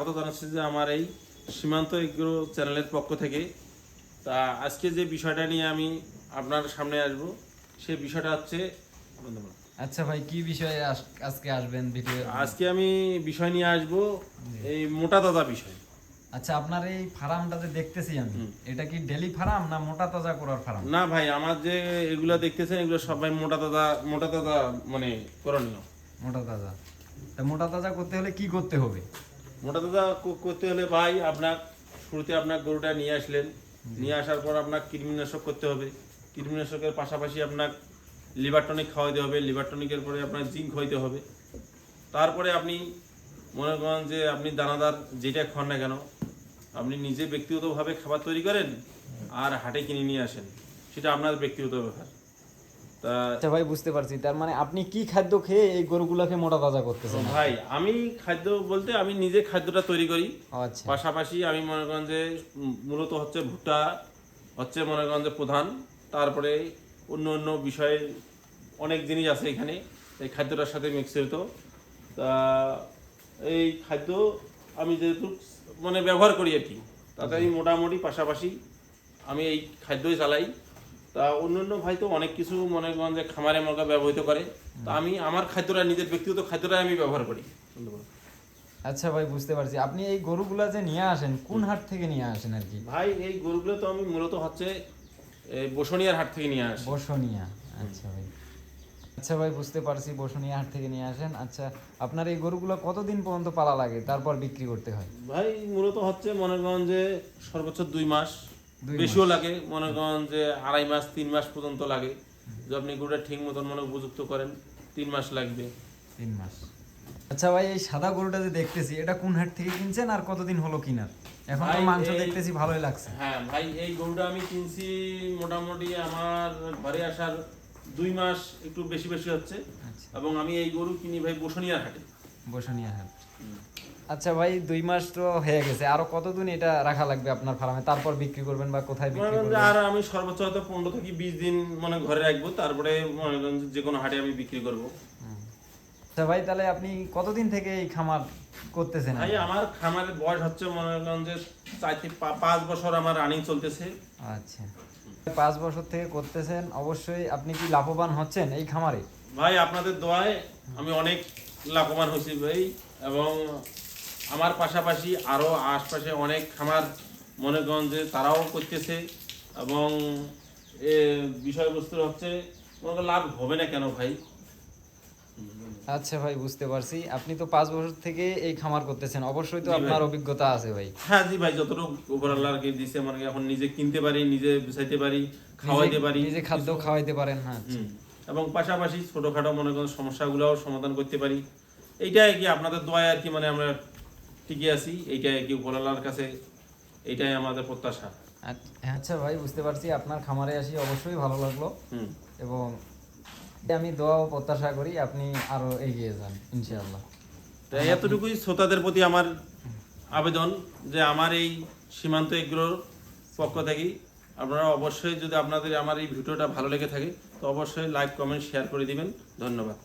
স্বাগত জানাচ্ছি যে আমার এই সীমান্ত এগ্রো চ্যানেলের পক্ষ থেকে। তা আজকে যে বিষয়টা নিয়ে আমি আপনার সামনে আসব সেই বিষয়টা হচ্ছে আচ্ছা ভাই, কি বিষয়ে আজকে আসবেন ভিডিও? আজকে আমি বিষয় নিয়ে আসব এই মোটা তাজা বিষয়। আচ্ছা, আপনার এই ফার্মটা যে দেখতেছি আমি, এটা কি ডেলি ফার্ম না মোটা তাজা করার ফার্ম? না ভাই, আমার যে এগুলো দেখতেছেন এগুলো সবাই মোটা তাজা মানে করণীয়। মোটা তাজা। তা মোটা তাজা করতে হলে কি করতে হবে? মোটা তাজা করতে হলে ভাই আপনার শুরুতে আপনার গরুটা নিয়ে আসলেন, নিয়ে আসার পর আপনার কৃমিনাশক করতে হবে। কৃমিনাশকের পাশাপাশি আপনার লিভার টনিক খাওয়াইতে হবে। লিভার টনিকের পরে আপনার জিঙ্ক খাওয়াইতে হবে। তারপরে আপনি মনে করেন যে আপনি দানাদার যেটা খান না কেন, আপনি নিজে ব্যক্তিগতভাবে খাবার তৈরি করেন আর হাটে কিনে নিয়ে আসেন, সেটা আপনার ব্যক্তিগত ব্যাপার। তা আচ্ছা ভাই, বুঝতে পারছি। তার মানে আপনি কি খাদ্য খেয়ে এই গরুগুলাকে মোটা তাজা করতেছেন? ভাই আমি খাদ্য বলতে আমি নিজে খাদ্যটা তৈরি করি। আচ্ছা, পাশাপাশি আমি মনে করেন যে মূলত হচ্ছে ভুট্টা হচ্ছে মনে করেন যে প্রধান। তারপরে অন্য অন্য বিষয়ে অনেক জিনিস আছে এখানে এই খাদ্যটার সাথে মিশ্রিত। তা এই খাদ্য আমি যেহেতু মানে ব্যবহার করি আর কি, তাতে আমি মোটামুটি পাশাপাশি আমি এই খাদ্যই চালাই। তা অন্য অন্য ভাই তো অনেক কিছু মনে করেন যে খামারে মগা ব্যবহৃত করে। তা আমি আমার খাদ্যটা নিজের ব্যক্তিগত খাদ্যটাই আমি ব্যবহার করি। আচ্ছা ভাই, বুঝতে পারছি। আপনি এই গরুগুলা যে নিয়ে আসেন, কোন হাট থেকে নিয়ে আসেন আর কি? ভাই এই গরুগুলো তো আমি মূলত হচ্ছে এই বসুনিয়ার হাট থেকে নিয়ে আসি। বসনিয়া। আচ্ছা ভাই, আচ্ছা ভাই, বুঝতে পারছি। বসনিয়া হাট থেকে নিয়ে আসেন। আচ্ছা, আপনার এই গরুগুলো কতদিন পর্যন্ত পালা লাগে, তারপর বিক্রি করতে হয়? ভাই মূলত হচ্ছে মনে করেন যে সর্বোচ্চ 2 মাস, 2 বেশিও মাস। লাগে। মনে করেন যে 2.5 মাস 3 মাস পর্যন্ত লাগে। যদি আপনি গরুটা ঠিক মতন মানে উপযুক্ত করেন 3 মাস লাগবে। 3 মাস। আচ্ছা ভাই, এই সাদা গরুটা যে দেখতেছি, এটা কোন হাট থেকে কিনছেন আর কতদিন হলো কিনার? এখন তো ভাই, মাংস এই- দেখতেছি ভালোই লাগছে। হ্যাঁ ভাই, এই গরুটা আমি কিনছি মোটামুটি আমার ঘরে আসার 2 মাস একটু বেশি বেশি হচ্ছে। আচ্ছা, এবং আমি এই গরু কিনি ভাই বসুনিয়ার হাটে। বসনিয়া হাট। আচ্ছা ভাই, 2 মাস তো হয়ে গেছে, আরো কতদিন এটা রাখা লাগবে আপনার ফার্মে, তারপর বিক্রি করবেন বা কোথায় মনে বিক্রি করেন যে করবেন? আর আমি সর্বোচ্চ হয়তো 15 থেকে 20 দিন মানে ঘরে রাখবো, তারপরে মনে করেন যে কোনো হাটে আমি বিক্রি করবো। আচ্ছা ভাই, তাহলে আপনি কতদিন থেকে এই খামার করতেছেন? ভাই আমার খামারের বয়স হচ্ছে মনে করেন যে 4 থেকে 5 বছর আমার রানিং চলতেছে। আচ্ছা, 5 বছর থেকে করতেছেন। অবশ্যই আপনি কি লাভবান হচ্ছেন এই খামারে? ভাই আপনাদের দোয়ায় আমি অনেক লাভবান হয়েছি ভাই। এবং আমার পাশাপাশি আরো আশপাশে অনেক খামার মনে করেন যে তারাও করতেছে। এবং এ বিষয়বস্তু হচ্ছে মনে করেন লাভ হবে না কেন ভাই। আচ্ছা ভাই, বুঝতে পারছি। আপনি তো 5 বছর থেকে এই খামার করতেছেন, অবশ্যই তো জি ভাই। আপনার অভিজ্ঞতা আছে ভাই। হ্যাঁ জি ভাই, যতটুকু উপর আল্লাহ আর কি দিছে মানে এখন নিজে কিনতে পারি, নিজে বেচাইতে পারি, খাওয়াইতে পারি, নিজে খাদ্য খাওয়াইতে পারেন। হ্যাঁ, হুম। এবং পাশাপাশি ছোটখাটো মনে করেন সমস্যাগুলোও সমাধান করতে পারি। এইটাই কি আপনাদের দোয়ায় আর কি মানে আমরা টিকে আছি। এইটাই কি উপর আল্লাহর কাছে এইটাই আমাদের প্রত্যাশা। আচ্ছা ভাই, বুঝতে পারছি। আপনার খামারে আসি অবশ্যই ভালো লাগলো। হুম। এবং আমি দোয়া ও প্রত্যাশা করি আপনি আরো এগিয়ে যান ইনশাআল্লাহ। তাই এতটুকুই শ্রোতাদের প্রতি আমার আবেদন যে আমার এই সীমান্ত এগ্রোর পক্ষ থেকে আপনারা অবশ্যই যদি আপনাদের আমার এই ভিডিওটা ভালো লেগে থাকে তো অবশ্যই লাইক কমেন্ট শেয়ার করে দিবেন। ধন্যবাদ।